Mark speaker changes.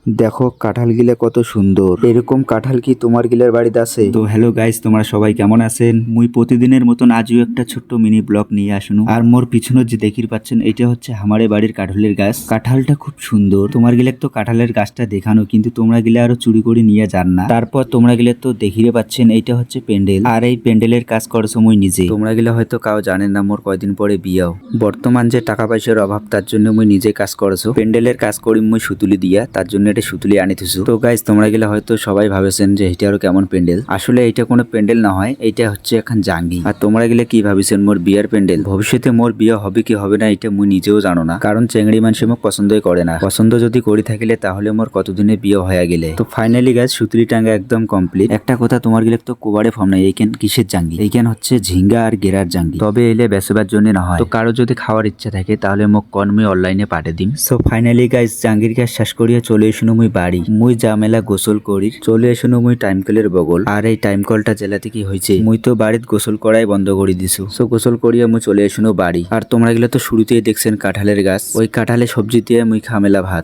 Speaker 1: দেখো কাঁঠাল গিলা কত সুন্দর। এরকম কাঁঠাল কি তোমার গিলার বাড়িতে আছে? তো হ্যালো গাইস, তোমরা সবাই কেমন আছেন? মুই প্রতিদিনের মতন আজও একটা ছোট্ট মিনি ব্লগ নিয়ে আসুন। আর মোর পিছনে যে দেখির পাচ্ছেন এটা হচ্ছে আমারে বাড়ির কাঁঠালের গাছ। কাঁঠালটা খুব সুন্দর। তোমার গিলে তো কাঁঠালের গাছটা দেখানো, কিন্তু তোমরা গিলে আরো চুরি করে নিয়ে যান না। তারপর তোমরা গিলে তো দেখিরে পাচ্ছেন এইটা হচ্ছে প্যান্ডেল, আর এই প্যান্ডেলের কাজ করছো মুই নিজে। তোমরা গিলে হয়তো কাউ জানেন না মোর কয়দিন পরে বিয়াও। বর্তমান যে টাকা পয়সার অভাব তার জন্য মুই নিজে কাজ করছো। প্যান্ডেলের কাজ করি মুই সুতুলি দিয়া, তার জন্য এটা সুতুলি আনি থুসু। তো গাইস তোমরা গেলে হয়তো সবাই ভাবেছেন যে এটা আরো কেমন প্যান্ডেল। আসলে এটা কোনো প্যান্ডেল না হয়, এটা হচ্ছে এখন জাঙ্গি। আর তোমরা গেলে কি ভাবিছেন মোর বিয়ার প্যান্ডেল। ভবিষ্যতে মোর বিয়ে হবে কি হবে না এটা মুই নিজেও জানো না, কারণ চেংড়ি মানুষ মোক পছন্দই করে না। পছন্দ যদি করি থাকিলে তাহলে মোর কতদিনে বিয়ে হয়ে গেলে। তো ফাইনালি গাইস সুতুলি টাঙ্গা একদম কমপ্লিট। একটা কথা তোমার গেলে তো কোবারে ফর্ম নাই, এইখান কিসের জাঙ্গি? এইখান হচ্ছে ঝিঙ্গা আর গেরার জাঙ্গি। তবে এলে বেসবার জন্য না হয়। তো কারো যদি খাওয়ার ইচ্ছা থাকে তাহলে মোক কন মুই অনলাইনে পাঠিয়ে দিম। সো ফাইনালি গাইস জাঙ্গির কাজ শেষ করিয়া চলে এসুন মুই বাড়ি। মুই জামেলা গোসল করি চলে এসুন মুই টাইম কলের বগল। আর এই টাইম কলটা জেলাতে কি হয়েছে, মুই তো বাড়িত গোসল করাই বন্ধ করে দিছু। সো গোসল করিয়া মুই চলে এসুন বাড়ি। আর তোমরা গেলে তো শুরুতেই দেখছেন কাঁঠালের গাছ। ওই কাঁঠালে সবজি দিয়ে মুই খামেলা ভাত।